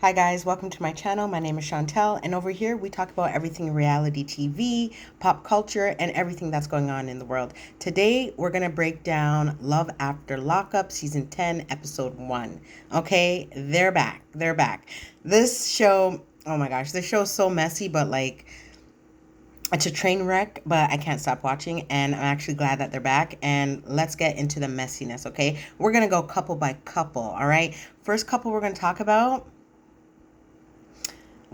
Hi guys, welcome to my channel. My name is Chantel, and over here we talk about everything reality TV, pop culture, and everything that's going on in the world. Today we're going to break down Love After Lockup Season 10, Episode 1. Okay, they're back. They're back. This show, oh my gosh, this show is so messy, but like, it's a train wreck, but I can't stop watching, and I'm actually glad that they're back. And let's get into the messiness, okay? We're going to go couple by couple, all right? First couple we're going to talk about,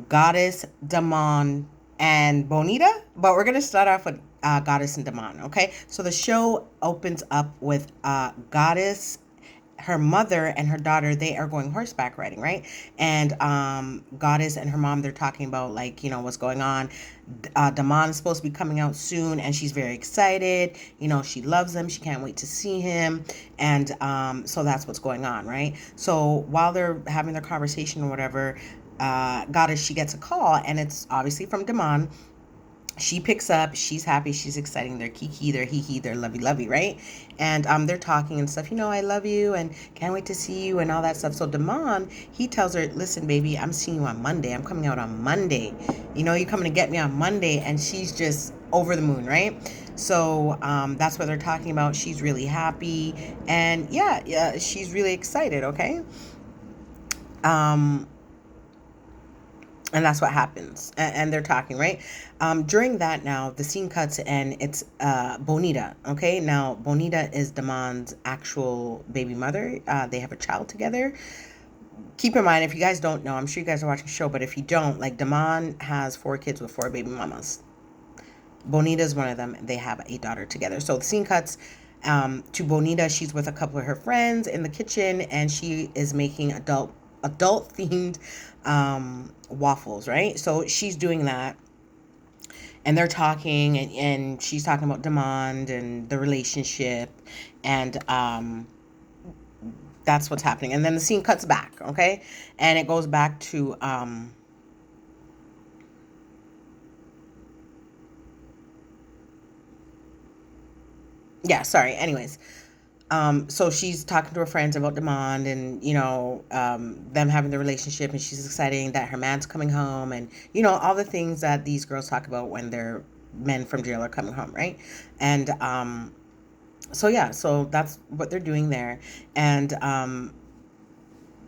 Goddess, Damond, and Bonita. But we're going to start off with Goddess and Damond, okay? So the show opens up with Goddess, her mother, and her daughter. They are going horseback riding, right? And Goddess and her mom, they're talking about, like, you know, what's going on. Damond is supposed to be coming out soon, and she's very excited. You know, she loves him. She can't wait to see him. And so that's what's going on, right? So while they're having their conversation or whatever, Goddess, she gets a call, and it's obviously from Damond. She picks up, she's happy, she's exciting, they're kiki, they're hee, they're lovey, right? And they're talking and stuff, you know, I love you and can't wait to see you and all that stuff. So Damond, he tells her, listen, baby, I'm seeing you on Monday. I'm coming out on Monday. You know, you're coming to get me on Monday. And she's just over the moon, right? So that's what they're talking about. She's really happy. And yeah, she's really excited, okay? And that's what happens. And they're talking, right? During that now, the scene cuts and it's Bonita, okay? Now, Bonita is Damond's actual baby mother. They have a child together. Keep in mind, if you guys don't know, I'm sure you guys are watching the show, but if you don't, like, Damond has 4 kids with 4 baby mamas. Bonita is one of them. They have a daughter together. So the scene cuts to Bonita. She's with a couple of her friends in the kitchen, and she is making adult themed waffles, right? So she's doing that, and they're talking, and she's talking about Damond and the relationship, and that's what's happening. And then the scene cuts back, okay, and it goes back to anyways, so she's talking to her friends about Damond and, you know, them having the relationship, and she's excited that her man's coming home, and, you know, all the things that these girls talk about when their men from jail are coming home, right? And so yeah, so that's what they're doing there. And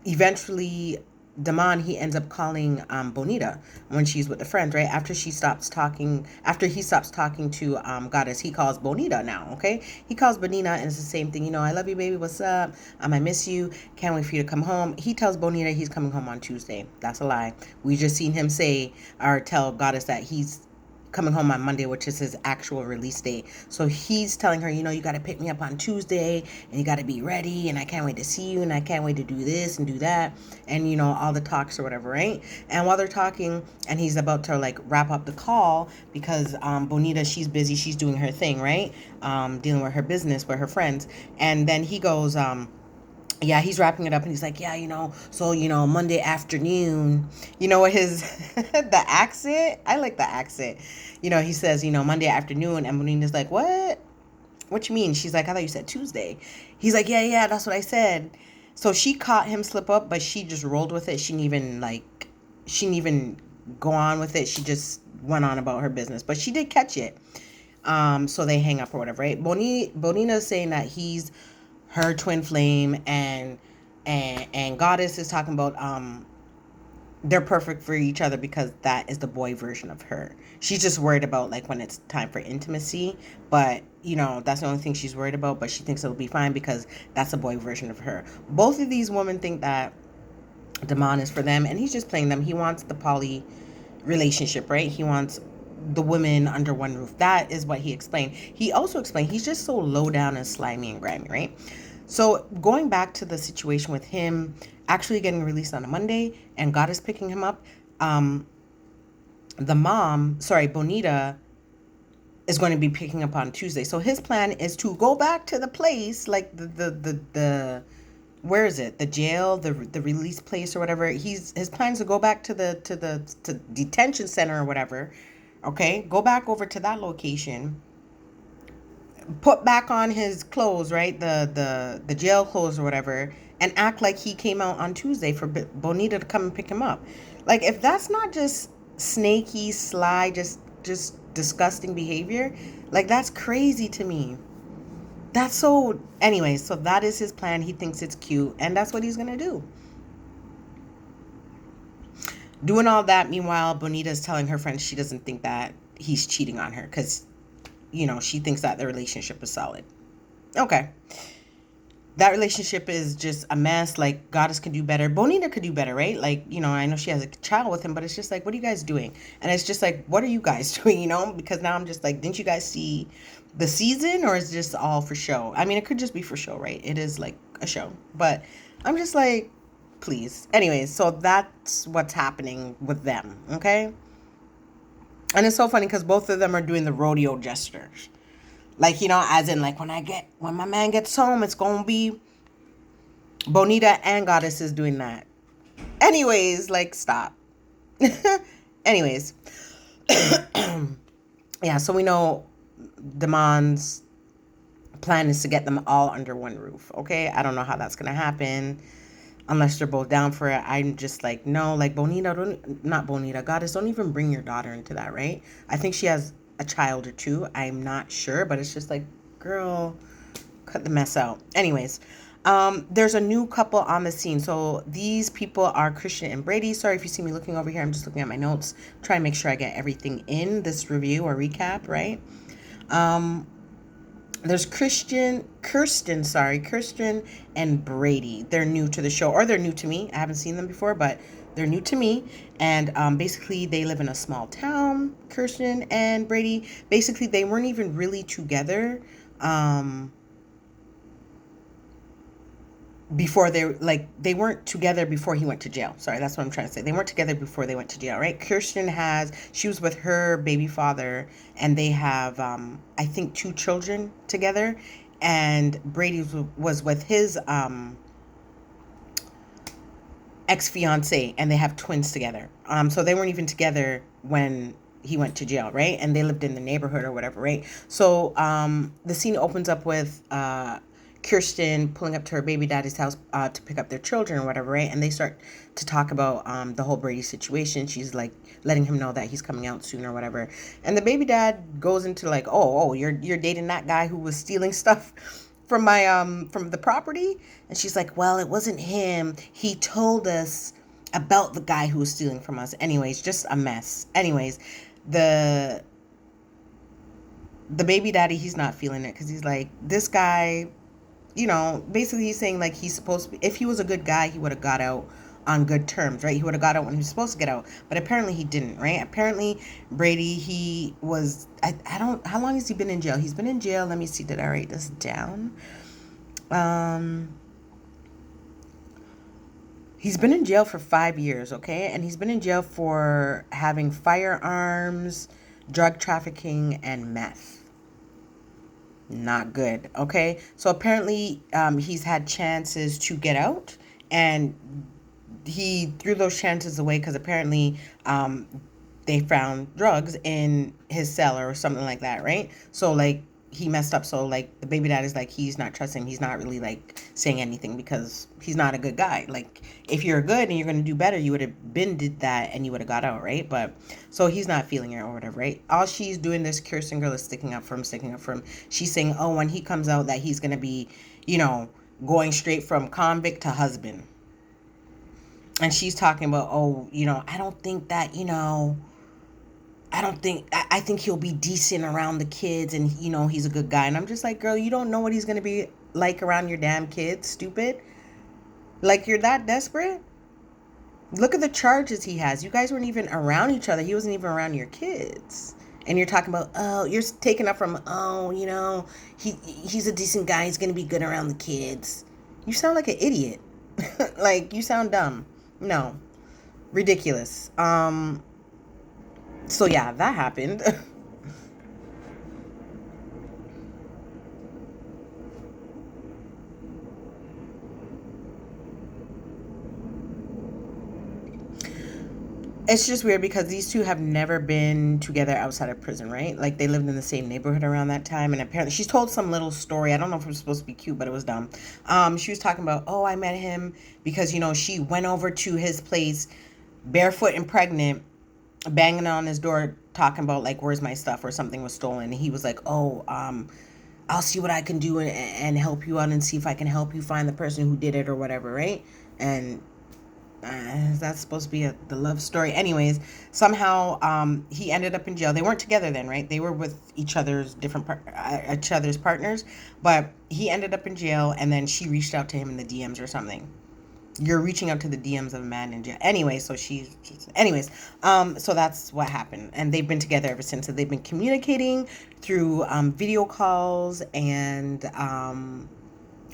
eventually Damond, he ends up calling Bonita when she's with the friends, right? After he stops talking to Goddess, he calls Bonita now, okay? He calls Bonita, and it's the same thing, you know, I love you, baby, what's up? I miss you, can't wait for you to come home. He tells Bonita he's coming home on Tuesday. That's a lie. We just seen him say or tell Goddess that he's coming home on Monday, which is his actual release date. So he's telling her, you know, you got to pick me up on Tuesday, and you got to be ready, and I can't wait to see you, and I can't wait to do this and do that, and, you know, all the talks or whatever, right? And while they're talking, and he's about to, like, wrap up the call, because Bonita, she's busy, she's doing her thing, right? Dealing with her business with her friends. And then he goes, yeah, he's wrapping it up, and he's like, yeah, you know, so, you know, Monday afternoon, you know, what his, the accent, I like the accent, you know, he says, you know, Monday afternoon, and Bonina's like, what you mean? She's like, I thought you said Tuesday. He's like, yeah, that's what I said. So she caught him slip up, but she just rolled with it. She didn't even go on with it. She just went on about her business, but she did catch it. So they hang up or whatever, right? Bonina's saying that he's her twin flame, and Goddess is talking about they're perfect for each other because that is the boy version of her. She's just worried about, like, when it's time for intimacy, but, you know, that's the only thing she's worried about, but she thinks it'll be fine because that's a boy version of her. Both of these women think that Damond is for them, and he's just playing them. He wants the poly relationship, right? He wants the women under one roof. That is what he explained. He also explained he's just so low down and slimy and grimy, right? So going back to the situation with him actually getting released on a Monday and Goddess picking him up, Bonita is going to be picking up on Tuesday. So his plan is to go back to the place, like the where is it? The jail, the release place or whatever. His plan is to go back to the detention center or whatever. Okay, go back over to that location, put back on his clothes, right? The jail clothes or whatever, and act like he came out on Tuesday for Bonita to come and pick him up. Like, if that's not just snaky, sly, just disgusting behavior, like, that's crazy to me. That's so... Anyway, so that is his plan. He thinks it's cute, and that's what he's gonna do. Doing all that, meanwhile, Bonita's telling her friends she doesn't think that he's cheating on her because, she thinks that the relationship is solid. Okay. That relationship is just a mess. Like, Goddess could do better. Bonita could do better, right? Like, I know she has a child with him, but it's just like, what are you guys doing? And it's just like, what are you guys doing, Because now I'm just like, didn't you guys see the season, or is it just all for show? I mean, it could just be for show, right? It is like a show. But I'm just like, please. Anyways, so that's what's happening with them, okay? And it's so funny because both of them are doing the rodeo gestures. Like, as in, like, when my man gets home, it's going to be Bonita and Goddess is doing that. Anyways, like, stop. Anyways. Yeah, so we know Damond's plan is to get them all under one roof, okay? I don't know how that's going to happen unless they're both down for it. I'm just like, no, like, not Bonita, Goddess, don't even bring your daughter into that, right? I think she has a child or two. I'm not sure, but it's just like, girl, cut the mess out. Anyways, there's a new couple on the scene. So these people are Christian and Brady. Sorry if you see me looking over here. I'm just looking at my notes, trying to make sure I get everything in this review or recap, right? There's Kirsten and Brady. They're new to the show, or they're new to me. I haven't seen them before, but they're new to me. And basically, they live in a small town, Kirsten and Brady. Basically, they weren't even really together before they weren't together before he went to jail. Sorry, that's what I'm trying to say. They weren't together before they went to jail, right? She was with her baby father, and they have, I think, 2 children together. And Brady was with his ex-fiance, and they have twins together. So they weren't even together when he went to jail, right? And they lived in the neighborhood or whatever, right? So the scene opens up with Kirsten pulling up to her baby daddy's house to pick up their children or whatever, right? And they start to talk about the whole Brady situation. She's like letting him know that he's coming out soon or whatever. And the baby dad goes into like, oh, you're dating that guy who was stealing stuff from my from the property. And she's like, well, it wasn't him. He told us about the guy who was stealing from us. Anyways, just a mess. Anyways, the baby daddy, he's not feeling it because he's like, this guy, basically he's saying like he's supposed to be, if he was a good guy, he would have got out on good terms, right? He would have got out when he was supposed to get out, but apparently he didn't, right? Apparently Brady, he was, how long has he been in jail? He's been in jail, let me see, did I write this down? He's been in jail for 5 years, okay? And he's been in jail for having firearms, drug trafficking, and meth. Not good, okay? So apparently he's had chances to get out, and he threw those chances away because apparently they found drugs in his cellar or something like that, right? So like he messed up. So like the baby dad is like, he's not trusting, he's not really like saying anything because he's not a good guy. Like if you're good and you're going to do better, you would have been did that and you would have got out, right? But so he's not feeling it or whatever, right? All she's doing, this Kirsten girl, is sticking up for him. She's saying, oh, when he comes out that he's going to be, going straight from convict to husband. And she's talking about, oh, I don't think that, I think he'll be decent around the kids and, he's a good guy. And I'm just like, girl, you don't know what he's going to be like around your damn kids, stupid. Like, you're that desperate? Look at the charges he has. You guys weren't even around each other. He wasn't even around your kids. And you're talking about, oh, you're taking up from, oh, he's a decent guy. He's going to be good around the kids. You sound like an idiot. Like, you sound dumb. No. Ridiculous. So yeah, that happened. It's just weird because these two have never been together outside of prison, right? Like they lived in the same neighborhood around that time, and apparently she's told some little story. I don't know if it was supposed to be cute, but it was dumb. She was talking about, oh, I met him because she went over to his place, barefoot and pregnant, banging on his door, talking about like, where's my stuff, or something was stolen. And he was like, oh, I'll see what I can do and help you out and see if I can help you find the person who did it or whatever, right? And that's supposed to be the love story. Anyways, somehow he ended up in jail. They weren't together then, right? They were with each other's each other's partners, but he ended up in jail, and then she reached out to him in the DMs or something. You're reaching out to the DMs of a man in jail. Anyway, so so that's what happened, and they've been together ever since. So they've been communicating through video calls and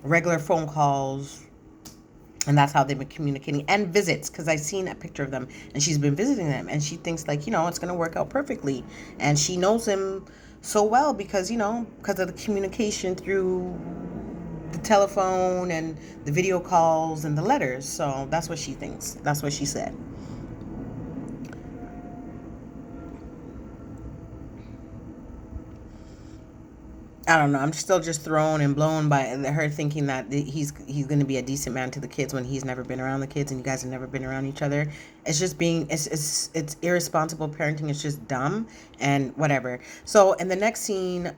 regular phone calls, and that's how they've been communicating, and visits, because I've seen a picture of them and she's been visiting them, and she thinks like, it's going to work out perfectly, and she knows him so well because because of the communication through the telephone and the video calls and the letters. So that's what she thinks, that's what she said. I don't know. I'm still just thrown and blown by her thinking that he's going to be a decent man to the kids when he's never been around the kids, and you guys have never been around each other. It's just it's irresponsible parenting. It's just dumb and whatever. So in the next scene,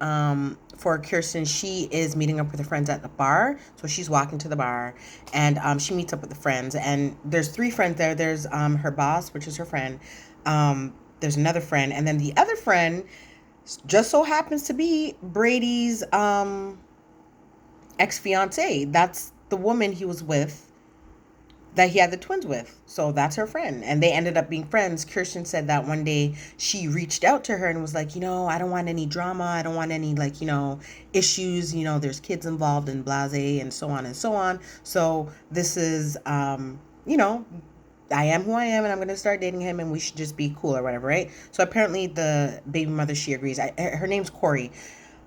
for Kirsten, she is meeting up with her friends at the bar. So she's walking to the bar, and she meets up with the friends. And there's three friends there. There's her boss, which is her friend. There's another friend, and then the other friend just so happens to be Brady's ex-fiance. That's the woman he was with, that he had the twins with. So that's her friend. And they ended up being friends. Kirsten said that one day she reached out to her and was like, I don't want any drama. I don't want any issues. There's kids involved in blase and so on and so on. So this is, I am who I am, and I'm going to start dating him, and we should just be cool or whatever, right? So apparently the baby mother, she agrees. Her name's Corey.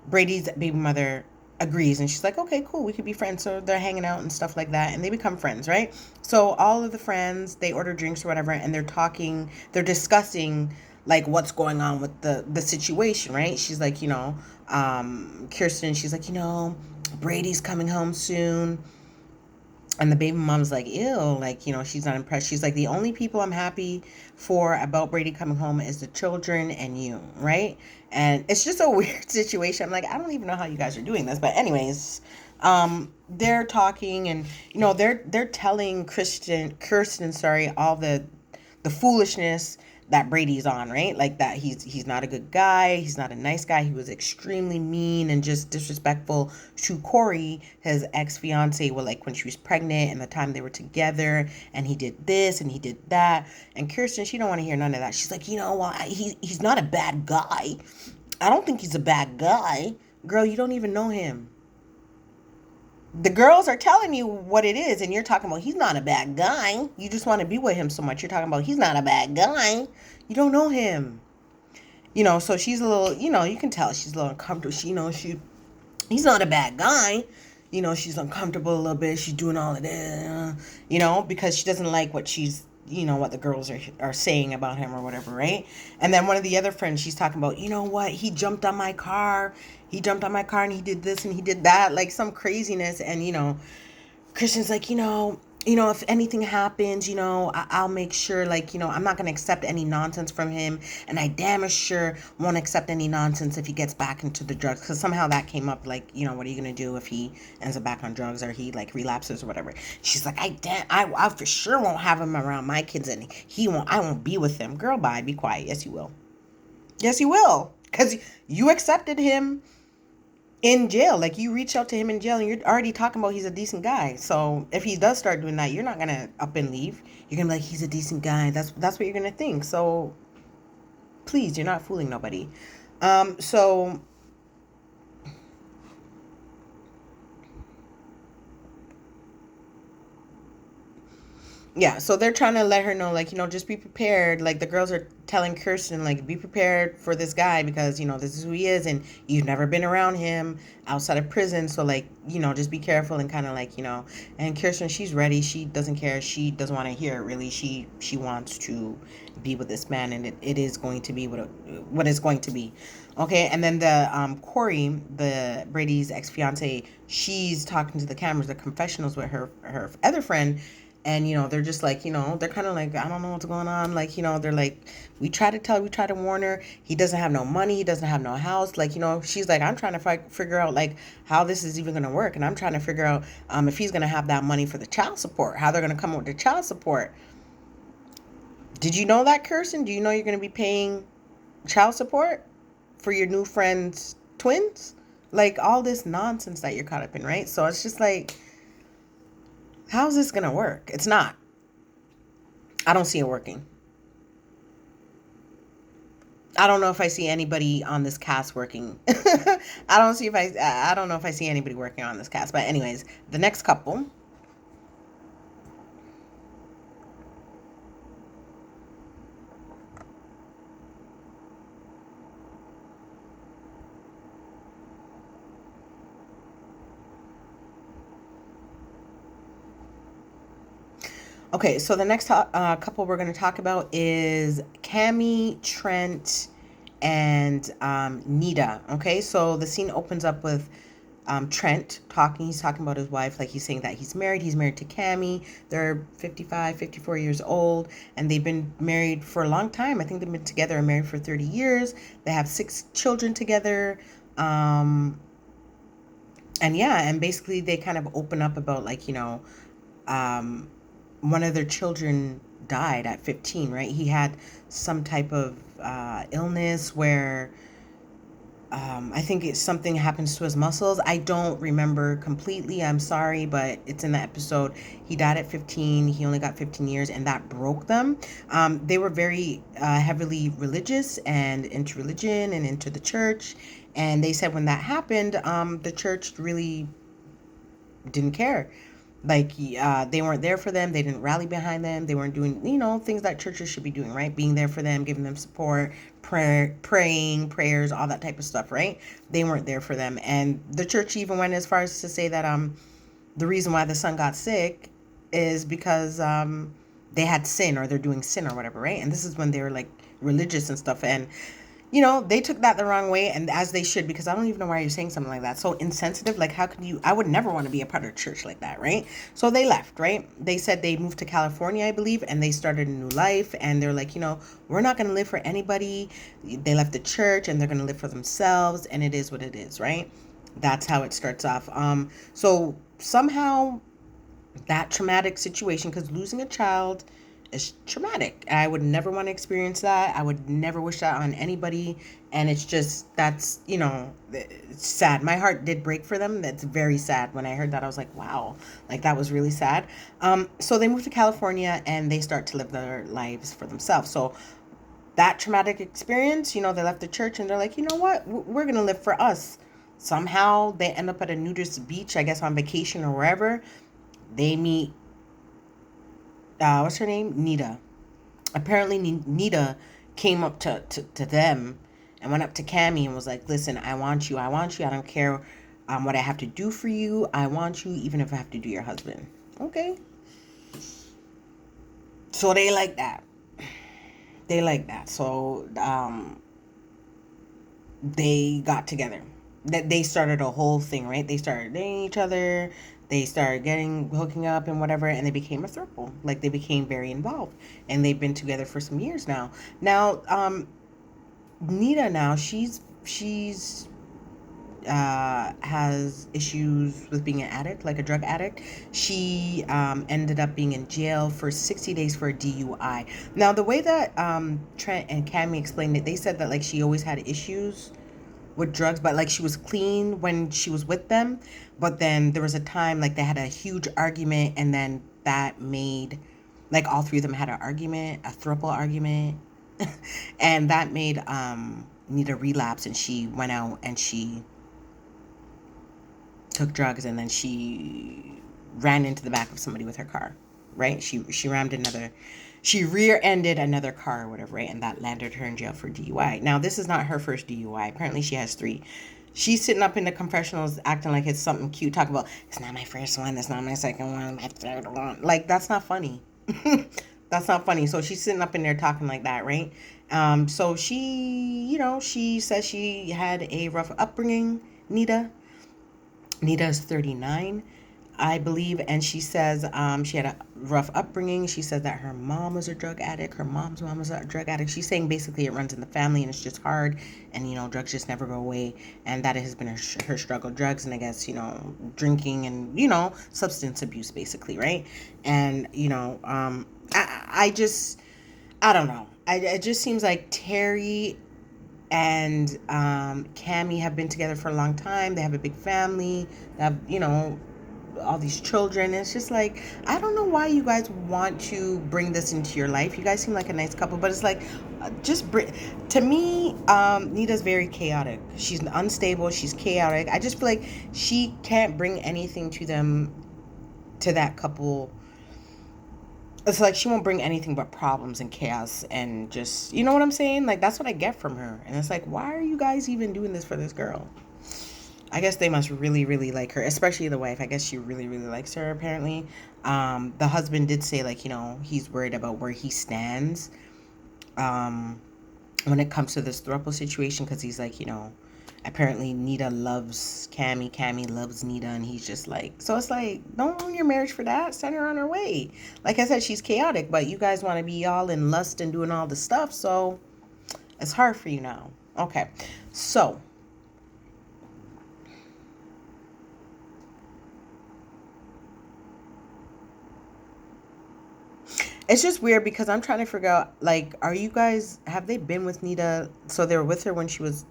Brady's baby mother agrees, and she's like, okay, cool, we could be friends. So they're hanging out and stuff like that, and they become friends, right? So all of the friends, they order drinks or whatever, and they're discussing like what's going on with the situation, right? She's like, Kirsten, she's like, Brady's coming home soon. And the baby mom's like, ew, like, she's not impressed. She's like, the only people I'm happy for about Brady coming home is the children and you, right? And it's just a weird situation. I'm like, I don't even know how you guys are doing this. But anyways, they're talking, and they're telling Kirsten, sorry, all the foolishness that Brady's on, right? Like that he's not a good guy, he's not a nice guy. He was extremely mean and just disrespectful to Corey, his ex-fiance, well, like when she was pregnant and the time they were together, and he did this and he did that. And Kirsten, she don't want to hear none of that. She's like, he's not a bad guy. I don't think he's a bad guy. Girl, you don't even know him. The girls are telling you what it is, and you're talking about he's not a bad guy. You just want to be with him so much. You're talking about he's not a bad guy. You don't know him. So she's a little, you can tell she's a little uncomfortable. He's not a bad guy. She's uncomfortable a little bit. She's doing all of this, because she doesn't like what what the girls are saying about him or whatever, right? And then one of the other friends, she's talking about, what? He jumped on my car. He jumped on my car and he did this and he did that, like some craziness. And, Christian's like, if anything happens, I'll make sure, like, I'm not going to accept any nonsense from him. And I damn sure won't accept any nonsense if he gets back into the drugs. Because somehow that came up, like, what are you going to do if he ends up back on drugs or he, like, relapses or whatever. She's like, I for sure won't have him around my kids, and I won't be with them. Girl, bye, be quiet. Yes, you will. Yes, you will. Because you accepted him in jail. Like, you reached out to him in jail, and you're already talking about he's a decent guy. So if he does start doing that, you're not gonna up and leave. You're gonna be like, he's a decent guy. That's what you're gonna think. So please, you're not fooling nobody. So Yeah, so they're trying to let her know, like, just be prepared. Like, the girls are telling Kirsten, like, be prepared for this guy because, this is who he is, and you've never been around him outside of prison. So, like, just be careful and kind of like, and Kirsten, she's ready. She doesn't care. She doesn't want to hear it, really. She wants to be with this man, and it is going to be what it's going to be. Okay, and then the Corey, the Brady's ex-fiance, she's talking to the cameras, the confessionals with her other friend. And they're just like, they're kind of like, I don't know what's going on, like, they're like, we try to warn her, he doesn't have no money, he doesn't have no house, like, she's like, I'm trying to figure out like how this is even going to work, and I'm trying to figure out if he's going to have that money for the child support, how they're going to come up with the child support. Did you know that, Kirsten? Do you know you're going to be paying child support for your new friend's twins? Like, all this nonsense that you're caught up in, right? So it's just like, how's this gonna work? It's not. I don't see it working. I don't know if I see anybody on this cast working. I don't know if I see anybody working on this cast. But anyways, the next couple. Okay, so the next couple we're going to talk about is Cammie, Trent, and Nita. Okay, so the scene opens up with Trent talking. He's talking about his wife, like he's saying that he's married. He's married to Cammie. They're 55, 54 years old, and they've been married for a long time. I think they've been together and married for 30 years. They have 6 children together. And yeah, and basically they kind of open up about like, um, one of their children died at 15, right? He had some type of illness where I think it's something happens to his muscles. I don't remember completely. I'm sorry, but it's in the episode. He died at 15. He only got 15 years, and that broke them. They were very heavily religious and into religion and into the church. And they said when that happened, the church really didn't care. Like, they weren't there for them. They didn't rally behind them. They weren't doing, things that churches should be doing, right? Being there for them, giving them support, praying, prayers, all that type of stuff, right? They weren't there for them. And the church even went as far as to say that the reason why the son got sick is because they had sin, or they're doing sin or whatever, right? And this is when they were like religious and stuff. And they took that the wrong way, and as they should, because I don't even know why you're saying something like that. So insensitive, like, how could you, I would never want to be a part of a church like that, right? So they left, right? They said they moved to California, I believe, and they started a new life, and they're like, we're not going to live for anybody. They left the church, and they're going to live for themselves, and it is what it is, right? That's how it starts off. So somehow that traumatic situation, because losing a child is traumatic. I would never want to experience that. I would never wish that on anybody. And it's just, that's, it's sad. My heart did break for them. That's very sad. When I heard that, I was like, wow, like that was really sad. So they moved to California and they start to live their lives for themselves. So that traumatic experience, they left the church and they're like, you know what, we're going to live for us. Somehow they end up at a nudist beach, I guess on vacation or wherever. They meet, what's her name? Nita. Apparently, Nita came up to them and went up to Cammie and was like, listen, I want you. I want you. I don't care what I have to do for you. I want you, even if I have to do your husband. Okay. So they like that. They like that. So they got together. That they started a whole thing, right? They started dating each other. They started hooking up and whatever, and they became a throuple. Like, they became very involved, and they've been together for some years now. Now, Nita now she's has issues with being an addict, like a drug addict. She ended up being in jail for 60 days for a DUI. Now, the way that Trent and Cammie explained it, they said that like she always had issues with drugs, but like she was clean when she was with them. But then there was a time like they had a huge argument, and then that made, like, all three of them had an argument, a throuple argument, and that made Nita relapse, and she went out and she took drugs, and then she ran into the back of somebody with her car. right? She rear-ended another car or whatever, right? And that landed her in jail for DUI. Now, this is not her first DUI. Apparently, she has 3. She's sitting up in the confessionals acting like it's something cute, talking about, it's not my first one, it's not my second one, my third one. Like, that's not funny. That's not funny. So she's sitting up in there talking like that, right? So she says she had a rough upbringing, Nita. Nita is 39, I believe, and she says she had a rough upbringing. She said that her mom was a drug addict. Her mom's mom was a drug addict. She's saying basically it runs in the family and it's just hard, and drugs just never go away, and that has been her struggle. Drugs and I guess drinking and substance abuse basically, right? And I don't know. It just seems like Terry and Cammy have been together for a long time. They have a big family. They have, all these children. It's just like, I don't know why you guys want to bring this into your life. You guys seem like a nice couple, but it's like, to me, Nita's very chaotic. She's unstable. She's chaotic. I just feel like she can't bring anything to that couple. It's like she won't bring anything but problems and chaos and just, you know what I'm saying? Like, that's what I get from her. And it's like, why are you guys even doing this for this girl? I guess they must really, really like her, especially the wife. I guess she really, really likes her, apparently. The husband did say, like, he's worried about where he stands when it comes to this throuple situation, because he's like, apparently Nita loves Cammy, Cammy loves Nita, and he's just like, so it's like, don't ruin your marriage for that. Send her on her way. Like I said, she's chaotic, but you guys want to be all in lust and doing all the stuff, so it's hard for you now. Okay, so it's just weird because I'm trying to figure out, like, have they been with Nita? So they were with her when she was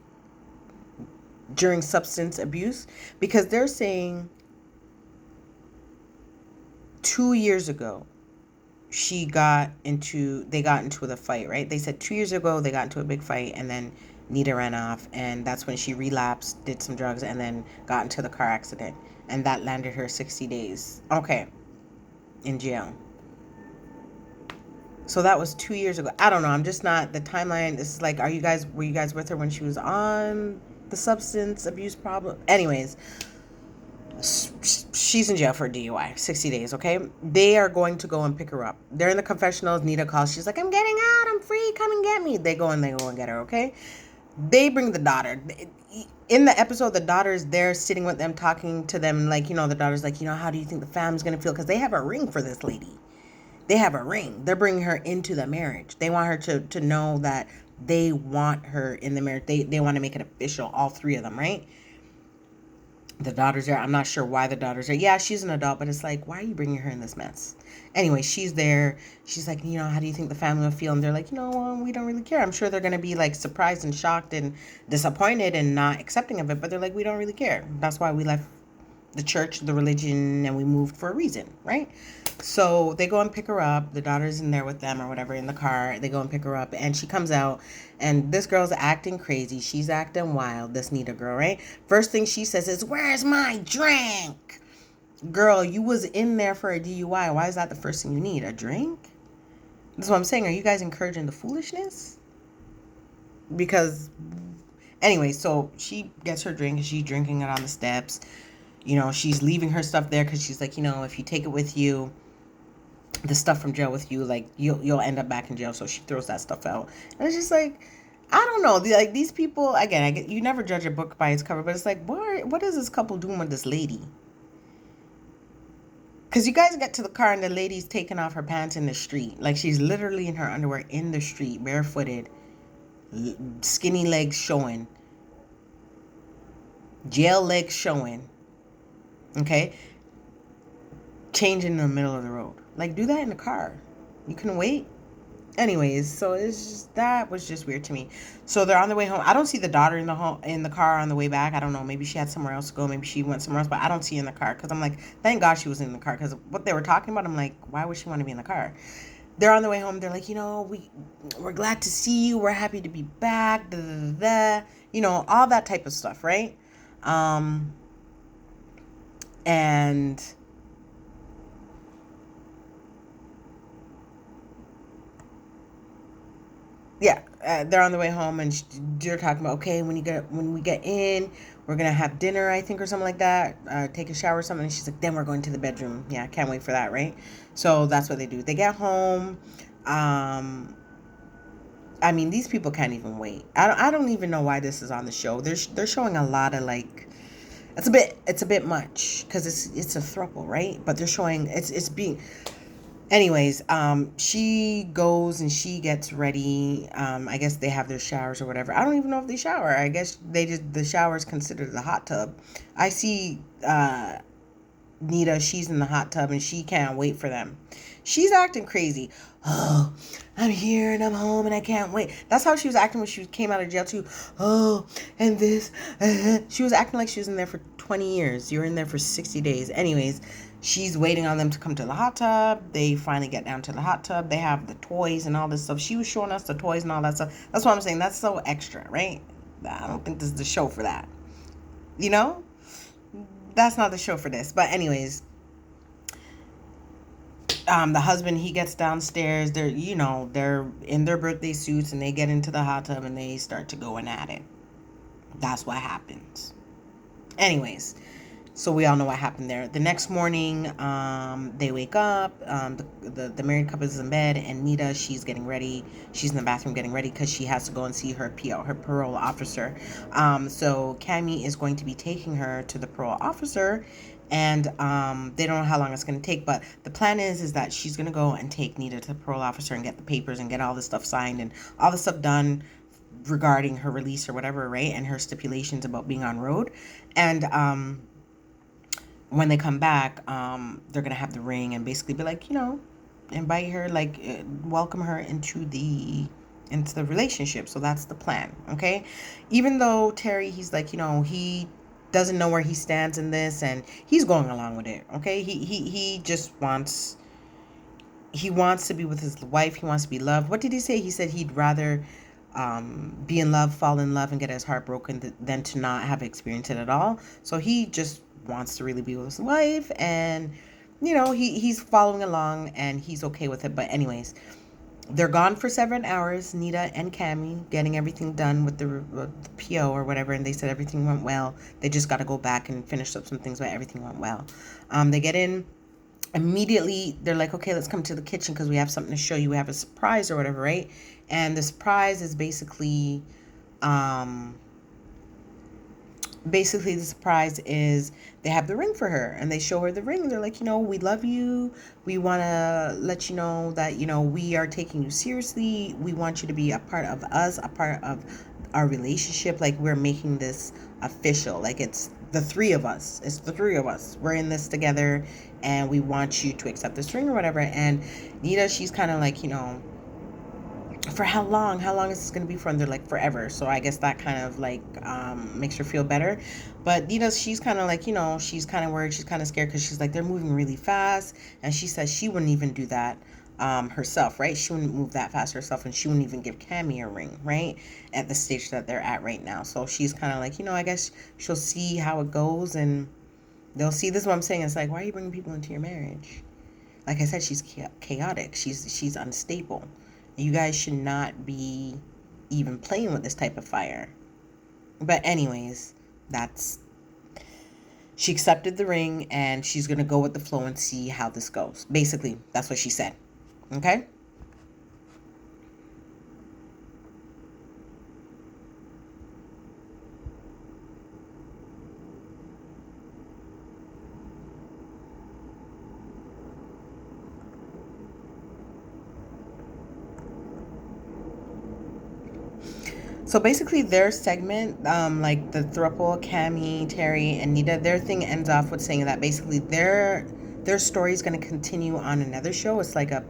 during substance abuse? Because they're saying 2 years ago they got into the fight, right? They said 2 years ago they got into a big fight, and then Nita ran off, and that's when she relapsed, did some drugs, and then got into the car accident, and that landed her 60 days, okay, in jail. So that was 2 years ago. I don't know. I'm just not the timeline. This is like, were you guys with her when she was on the substance abuse problem? Anyways, she's in jail for DUI, 60 days, okay? They are going to go and pick her up. They're in the confessionals. Nita calls. She's like, I'm getting out. I'm free. Come and get me. They go and get her, okay? They bring the daughter. In the episode, the daughter's there sitting with them, talking to them. Like, the daughter's like, how do you think the family's going to feel? Because they have a ring for this lady. They have a ring. They're bringing her into the marriage. They want her to know that they want her in the marriage. They want to make it official, all 3 of them, right? The daughter's there. I'm not sure why the daughter's there. Yeah, she's an adult, but it's like, why are you bringing her in this mess? Anyway, she's there. She's like, how do you think the family will feel? And they're like, we don't really care. I'm sure they're going to be like surprised and shocked and disappointed and not accepting of it. But they're like, we don't really care. That's why we left the church, the religion, and we moved for a reason, right? So they go and pick her up. The daughter's in there with them or whatever in the car. They go and pick her up, and she comes out, and this girl's acting crazy. She's acting wild, this Nita girl, right? First thing she says is, where's my drink? Girl, you was in there for a DUI. Why is that the first thing you need? A drink? That's what I'm saying. Are you guys encouraging the foolishness? Because, anyway, so she gets her drink, and she's drinking it on the steps. She's leaving her stuff there because she's like, if you take it with you, the stuff from jail with you, like, you'll end up back in jail. So she throws that stuff out. And it's just like, I don't know. Like, these people, again, you never judge a book by its cover, but it's like, what is this couple doing with this lady? Because you guys get to the car and the lady's taking off her pants in the street. Like, she's literally in her underwear in the street, barefooted, skinny legs showing, jail legs showing. Okay? Change in the middle of the road. Like, do that in the car. You can wait. Anyways, so that was just weird to me. So they're on their way home. I don't see the daughter in the car on the way back. I don't know. Maybe she had somewhere else to go. Maybe she went somewhere else. But I don't see her in the car. Because I'm like, thank God she was in the car. Because what they were talking about, I'm like, why would she want to be in the car? They're on the way home. They're like, we're glad to see you. We're happy to be back. Da, da, da, da. All that type of stuff, right? And Yeah, they're on the way home, and they're talking about, okay, when we get in, we're gonna have dinner, I think, or something like that. Take a shower or something. And she's like, then we're going to the bedroom. Yeah, can't wait for that, right? So that's what they do. They get home. Um, I mean, these people can't even wait. I don't even know why this is on the show. They're showing a lot of like, it's a bit much because it's a throuple, right? But they're showing it's being. Anyways, she goes and she gets ready. I guess they have their showers or whatever. I don't even know if they shower. I guess the shower is considered the hot tub. I see Nita, she's in the hot tub and she can't wait for them. She's acting crazy. Oh, I'm here and I'm home and I can't wait. That's how she was acting when she came out of jail too. Oh, and this. She was acting like she was in there for 20 years. You're in there for 60 days. Anyways, she's waiting on them to come to the hot tub. They finally get down to the hot tub. They have the toys and all this stuff. She was showing us the toys and all that stuff. That's what I'm saying. That's so extra, right? I don't think this is the show for that. You know? That's not the show for this. But anyways, the husband, he gets downstairs. They're in their birthday suits and they get into the hot tub and they start to going at it. That's what happens. Anyways, so we all know what happened there. The next morning, they wake up. The married couple is in bed, and Nita, she's getting ready. She's in the bathroom getting ready because she has to go and see her PO, her parole officer. So Cammy is going to be taking her to the parole officer, and they don't know how long it's going to take. But the plan is that she's going to go and take Nita to the parole officer and get the papers and get all this stuff signed and all the stuff done regarding her release or whatever, right? And her stipulations about being on road, and when they come back, they're gonna have the ring and basically be like, invite her, like welcome her into the relationship. So that's the plan, okay? Even though Terry, he's like, he doesn't know where he stands in this, and he's going along with it, okay? He just wants to be with his wife. He wants to be loved. What did he say? He said he'd rather be in love, fall in love, and get his heart broken than to not have experienced it at all. So he just wants to really be with his wife, and he's following along, and he's okay with it. But anyways, they're gone for 7 hours, Nita and Cammy, getting everything done with the PO or whatever, and they said everything went well. They just got to go back and finish up some things, but everything went well. They get in. Immediately, they're like, okay, let's come to the kitchen because we have something to show you. We have a surprise or whatever, right? And the surprise is um, basically the surprise is they have the ring for her and they show her the ring. They're like, we love you. We want to let you know that, we are taking you seriously. We want you to be a part of us, a part of our relationship. Like, we're making this official. Like, it's the three of us. It's the three of us. We're in this together and we want you to accept this ring or whatever. And Nita, she's kind of like, for how long? How long is this going to be for? And they're like, forever. So I guess that kind of like makes her feel better. But Nita, she's kind of like, she's kind of worried. She's kind of scared because she's like, they're moving really fast. And she says she wouldn't even do that herself, right? She wouldn't move that fast herself, and she wouldn't even give Cammy a ring, right? At the stage that they're at right now. So she's kind of like, I guess she'll see how it goes, and they'll see. This is what I'm saying. It's like, why are you bringing people into your marriage? Like I said, she's chaotic. She's unstable. You guys should not be even playing with this type of fire. But anyways, she accepted the ring and she's going to go with the flow and see how this goes. Basically, that's what she said. Okay? So basically, their segment, like the throuple, Cammy, Terry, and Nita, their thing ends off with saying that basically their story is going to continue on another show. It's like a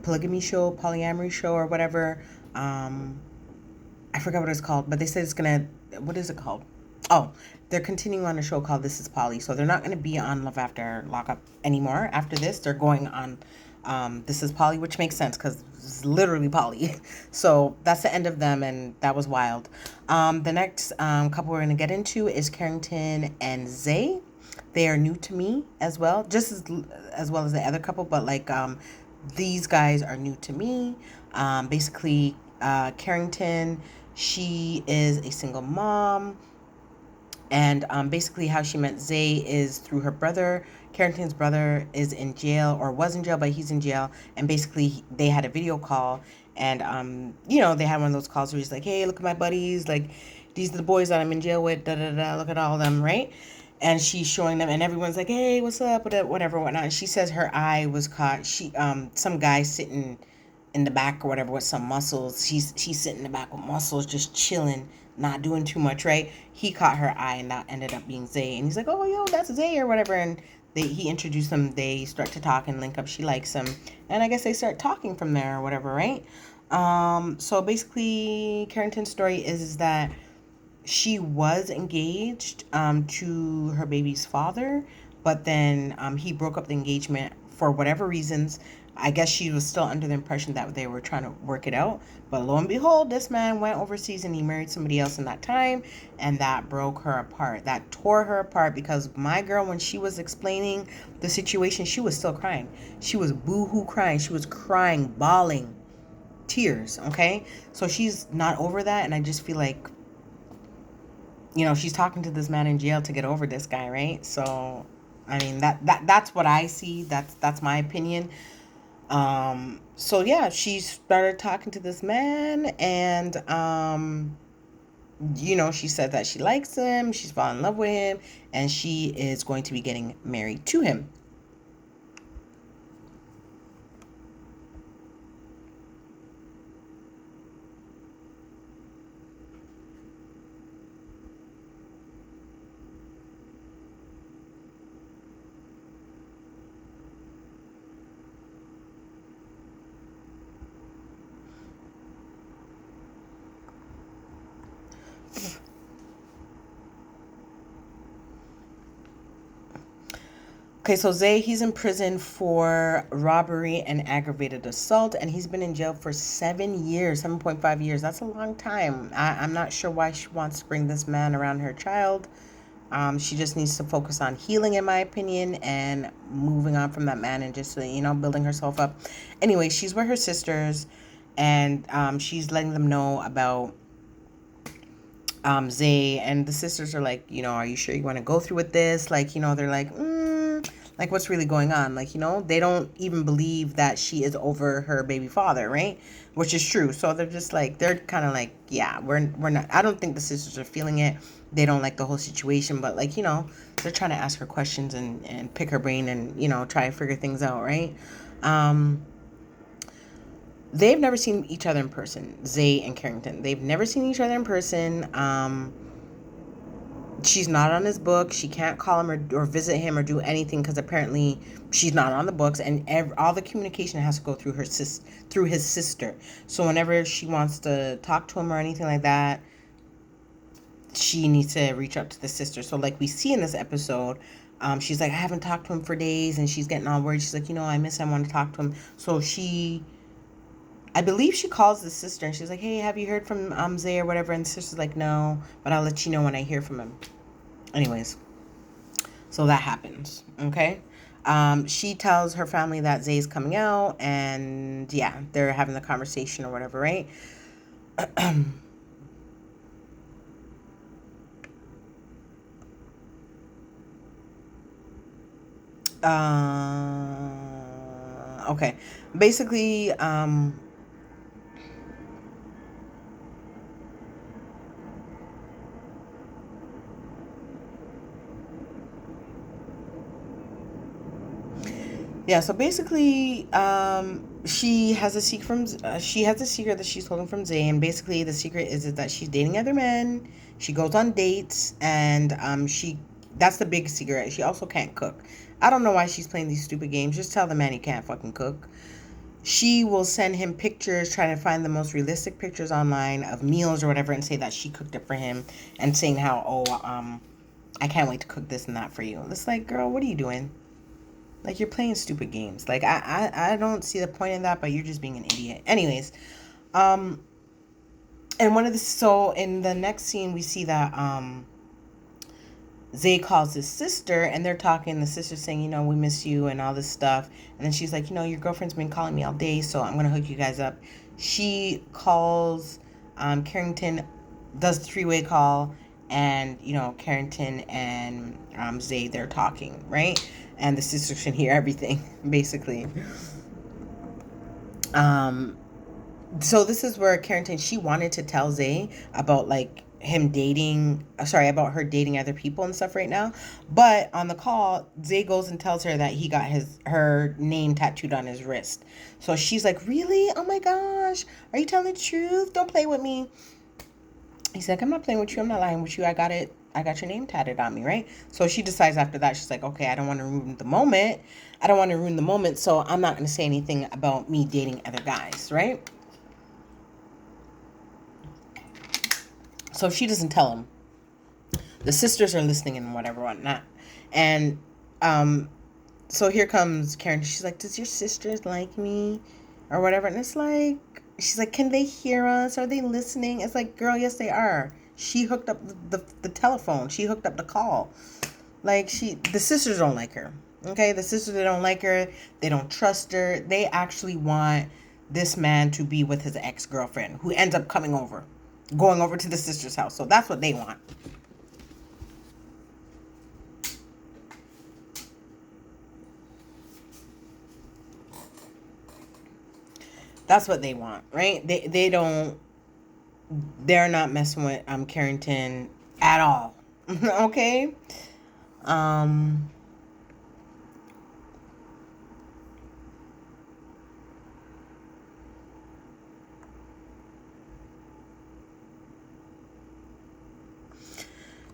polygamy show, polyamory show, or whatever. I forgot what it's called, but they said it's gonna. What is it called? Oh, they're continuing on a show called This Is Polly. So they're not going to be on Love After Lockup anymore. After this, they're going on This Is Polly, which makes sense because it's literally Polly. So that's the end of them, and that was wild. The next couple we're going to get into is Karrington and Zay. They are new to me as well, just as well as the other couple, but like these guys are new to me. Basically, Karrington. She is a single mom. And basically, how she met Zay is through her brother. Carrington's brother is in jail, or was in jail, but he's in jail. And basically, they had a video call. And, they had one of those calls where he's like, hey, look at my buddies. Like, these are the boys that I'm in jail with. Da da da. Look at all of them, right? And she's showing them, and everyone's like, hey, what's up? Whatever, whatnot. And she says her eye was caught. Some guy sitting in the back or whatever with some muscles. She's sitting in the back with muscles, just chilling, not doing too much, right? He caught her eye, and that ended up being Zay. And he's like, oh, yo, that's Zay or whatever. And he introduced them. They start to talk and link up. She likes him. And I guess they start talking from there or whatever, right? So basically, Carrington's story is that she was engaged to her baby's father, but then he broke up the engagement for whatever reasons. I guess she was still under the impression that they were trying to work it out. But lo and behold, this man went overseas and he married somebody else in that time. And that broke her apart. That tore her apart, because my girl, when she was explaining the situation, she was still crying. She was boo-hoo crying. She was crying, bawling, tears, okay? So she's not over that. And I just feel like, she's talking to this man in jail to get over this guy, right? So, I mean, that's what I see. That's my opinion. So yeah, she started talking to this man, and she said that she likes him, she's fallen in love with him, and she is going to be getting married to him. Okay, so Zay, he's in prison for robbery and aggravated assault, and he's been in jail for 7 years, 7.5 years. That's a long time. I'm not sure why she wants to bring this man around her child. She just needs to focus on healing, in my opinion, and moving on from that man, and just, building herself up. Anyway, she's with her sisters, and she's letting them know about Zay, and the sisters are like, are you sure you want to go through with this? Like, they're like, what's really going on? Like, they don't even believe that she is over her baby father, right? Which is true. So they're just like, they're kind of like, yeah, we're not. I don't think the sisters are feeling it. They don't like the whole situation, but like, they're trying to ask her questions and pick her brain and, try to figure things out, right? They've never seen each other in person, Zay and Karrington. They've never seen each other in person. She's not on his book. She can't call him or visit him or do anything, because apparently she's not on the books, and all the communication has to go through through his sister. So whenever she wants to talk to him or anything like that, she needs to reach out to the sister. So like we see in this episode, she's like, I haven't talked to him for days, and she's getting all worried. She's like, I miss him, I want to talk to him. So I believe she calls the sister, and she's like, hey, have you heard from Zay or whatever? And the sister's like, no, but I'll let you know when I hear from him. Anyways, so that happens, okay? She tells her family that Zay's coming out, and yeah, they're having the conversation or whatever, right? Okay. Basically, yeah, so basically, she has a secret that she's holding from Zay, and basically the secret is that she's dating other men. She goes on dates, and that's the big secret. She also can't cook. I don't know why she's playing these stupid games. Just tell the man he can't fucking cook. She will send him pictures, trying to find the most realistic pictures online of meals or whatever, and say that she cooked it for him, and saying how, I can't wait to cook this and that for you. It's like, girl, what are you doing? Like, you're playing stupid games. Like, I don't see the point in that, but you're just being an idiot. Anyways, and so in the next scene, we see that, Zay calls his sister, and they're talking. The sister's saying, we miss you and all this stuff. And then she's like, your girlfriend's been calling me all day, so I'm going to hook you guys up. she calls Karrington, does the three-way call, and Karrington and Zay, they're talking, right? And the sisters can hear everything basically. um so this is where Karrington, she wanted to tell Zay about like him dating, sorry, about her dating other people and stuff right now. But on the call, Zay goes and tells her that he got her name tattooed on his wrist. So she's like, really? Oh my gosh. Are you telling the truth? Don't play with me. He's like, I'm not playing with you. I'm not lying with you. I got it. I got your name tatted on me, right? So she decides after that, she's like, okay, I don't want to ruin the moment. I don't want to ruin the moment, so I'm not going to say anything about me dating other guys, right? So she doesn't tell him. The sisters are listening and whatever, whatnot. And so here comes Karen. She's like, does your sisters like me? Or whatever. And it's like, she's like, can they hear us? Are they listening? It's like, girl, yes, they are. She hooked up the telephone. She hooked up the call. Like, the sisters don't like her. Okay? The sisters, they don't like her. They don't trust her. They actually want this man to be with his ex-girlfriend, who ends up going over to the sister's house. So that's what they want. That's what they want, right? They're not messing with Karrington at all. Okay? Um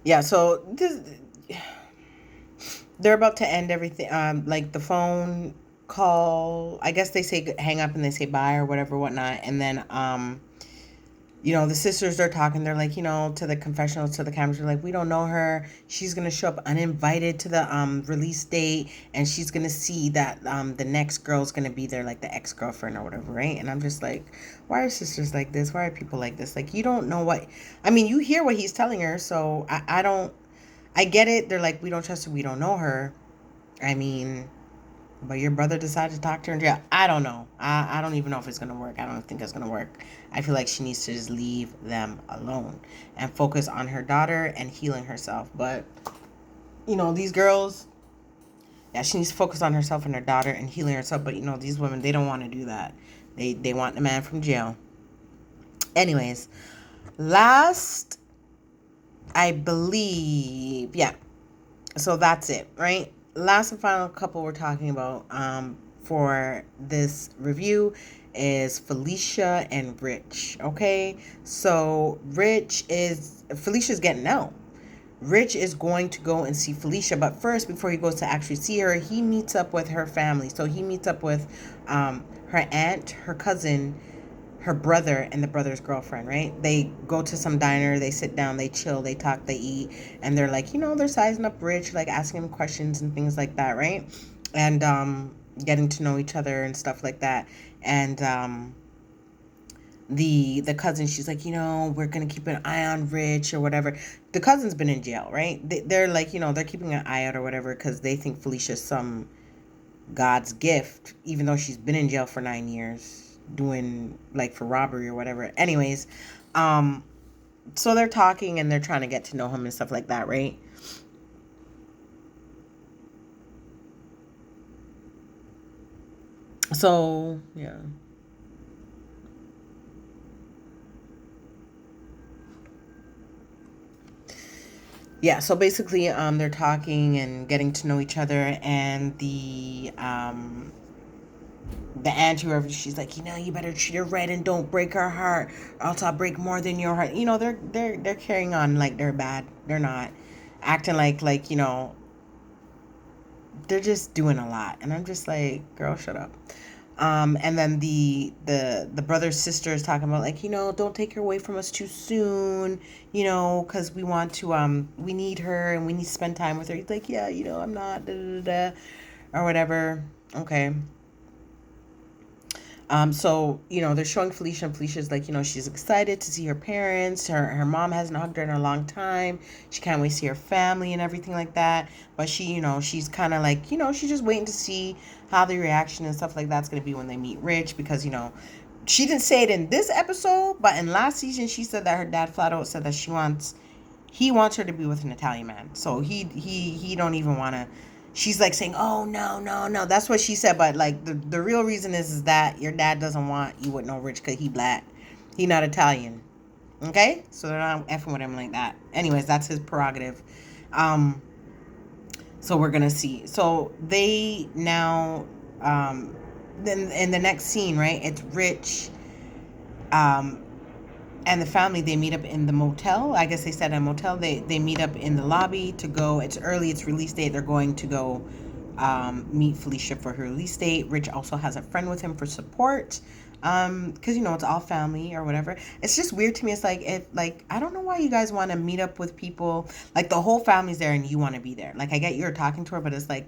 yeah, so they're about to end everything, like the phone call. I guess they say hang up and they say bye or whatever, whatnot. And then the sisters are talking. They're like, to the confessional, to the cameras. They're like, we don't know her. She's gonna show up uninvited to the release date, and she's gonna see that the next girl's gonna be there, like the ex-girlfriend or whatever, right? And I'm just like, why are sisters like this? Why are people like this? Like, you don't know what. I mean, you hear what he's telling her, so I don't. I get it. They're like, we don't trust her. We don't know her. I mean, but your brother decided to talk to her in jail. I don't know. I don't even know if it's going to work. I don't think it's going to work. I feel like she needs to just leave them alone and focus on her daughter and healing herself. But, these girls, yeah, she needs to focus on herself and her daughter and healing herself. But, these women, they don't want to do that. They want the man from jail. Anyways, last, I believe, yeah. So that's it, right? Last and final couple we're talking about for this review is Felicia and Rich. Okay, so Felicia's getting out. Rich is going to go and see Felicia, but first, before he goes to actually see her, he meets up with her family. So he meets up with her aunt, her cousin, her brother, and the brother's girlfriend, right? They go to some diner, they sit down, they chill, they talk, they eat, and they're like, they're sizing up Rich, like asking him questions and things like that, right? And getting to know each other and stuff like that. And the cousin, she's like, we're gonna keep an eye on Rich or whatever. The cousin's been in jail, right? They're like, they're keeping an eye out or whatever because they think Felicia's some God's gift, even though she's been in jail for 9 years doing like for robbery or whatever. Anyways, so they're talking and they're trying to get to know him and stuff like that, right? So yeah. Yeah, so basically they're talking and getting to know each other, and the aunt, whoever, she's like, you better treat her right and don't break her heart, or else I'll break more than your heart. They're carrying on like they're bad. They're not acting like they're just doing a lot, and I'm just like, girl, shut up. And then the brother's sister is talking about like, don't take her away from us too soon, because we want to we need her and we need to spend time with her. He's like, yeah, I'm not da, da, da, da, or whatever. Okay. So, they're showing Felicia, and Felicia's like, she's excited to see her parents. Her mom hasn't hugged her in a long time. She can't wait to see her family and everything like that. But she's kind of like, she's just waiting to see how the reaction and stuff like that's going to be when they meet Rich, because, She didn't say it in this episode, but in last season, she said that her dad flat out said that he wants her to be with an Italian man. So he don't even want to. She's like saying, "Oh no, no, no." That's what she said, but like the real reason is that your dad doesn't want you with no rich cause he black. He not Italian. Okay? So they're not effing with him like that. Anyways, that's his prerogative. Um so we're going to see. So they now then in the next scene, right? It's Rich um and the family, they meet up in the motel. I guess they said a motel. They meet up in the lobby to go. It's early. It's release date. They're going to go meet Felicia for her release date. Rich also has a friend with him for support. Because it's all family or whatever. It's just weird to me. It's like I don't know why you guys want to meet up with people. Like the whole family's there and you want to be there. Like I get you're talking to her, but it's like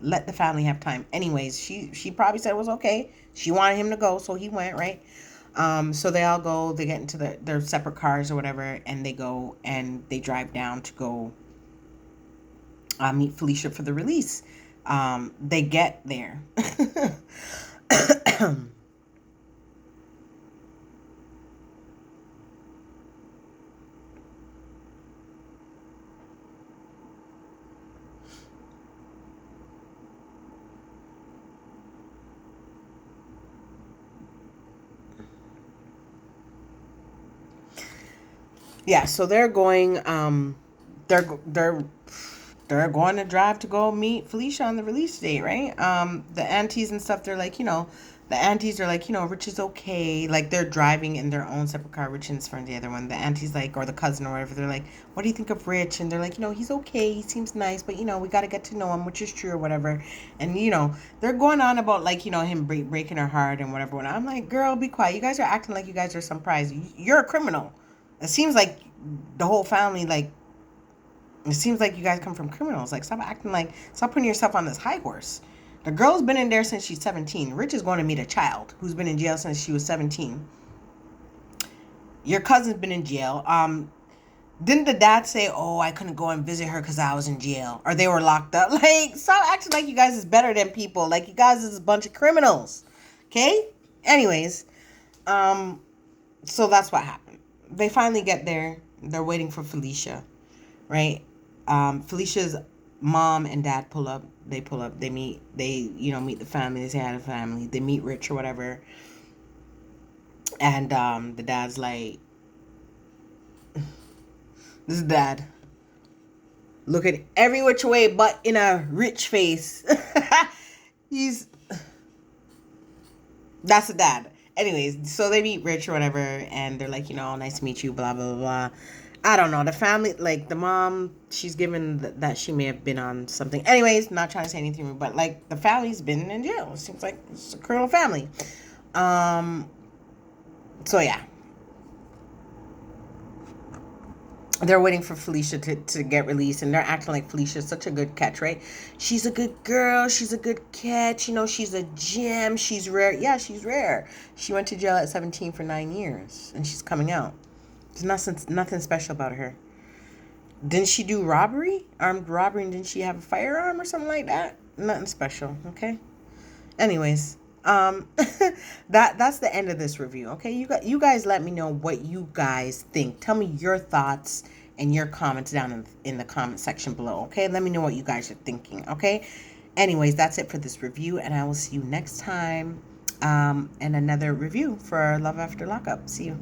let the family have time. Anyways, she probably said it was okay. She wanted him to go, so he went, right? So they all go, they get into their separate cars or whatever, and they go and they drive down to go meet Felicia for the release. They get there. Yeah, so they're going to drive to go meet Felicia on the release date, right? The aunties and stuff, they're like, the aunties are like, Rich is okay. Like they're driving in their own separate car. Rich and his friend, the other one. The aunties like, or the cousin or whatever, they're like, what do you think of Rich? And they're like, he's okay. He seems nice, but we got to get to know him, which is true or whatever. And they're going on about like, him breaking her heart and whatever. And I'm like, girl, be quiet. You guys are acting like you guys are some prize. You're a criminal. It seems like the whole family like it seems like you guys come from criminals. Like, stop putting yourself on this high horse. The girl's been in there since she's 17. Rich is going to meet a child who's been in jail since she was 17. Your cousin's been in jail. Didn't the dad say, "Oh, I couldn't go and visit her because I was in jail or they were locked up"? Like, stop acting like you guys is better than people. Like, you guys is a bunch of criminals. Okay. Anyways, so that's what happened. They finally get there. They're waiting for Felicia, right? Felicia's mom and dad pull up. They pull up. They meet. They meet the family. They say hi to the family. They meet Rich or whatever. And the dad's like, "This is dad. Look at every which way, but in a Rich face." He's That's the dad. Anyways, so they meet Rich or whatever, and they're like, nice to meet you, blah blah blah. I don't know. The family, like the mom, she's given that she may have been on something. Anyways, not trying to say anything, but like the family's been in jail. It seems like it's a criminal family. Um. So yeah, they're waiting for Felicia to get released, and they're acting like Felicia's such a good catch, right? She's a good girl. She's a good catch. She's a gem. She's rare. Yeah, she's rare. She went to jail at 17 for 9 years, and she's coming out. There's nothing special about her. Didn't she do robbery? Armed robbery, and didn't she have a firearm or something like that? Nothing special, okay? Anyways, that's the end of this review, okay? You guys let me know what you guys think. Tell me your thoughts and your comments down in the comment section below, okay? Let me know what you guys are thinking, okay? Anyways, that's it for this review, and I will see you next time and another review for Love After Lockup. See you.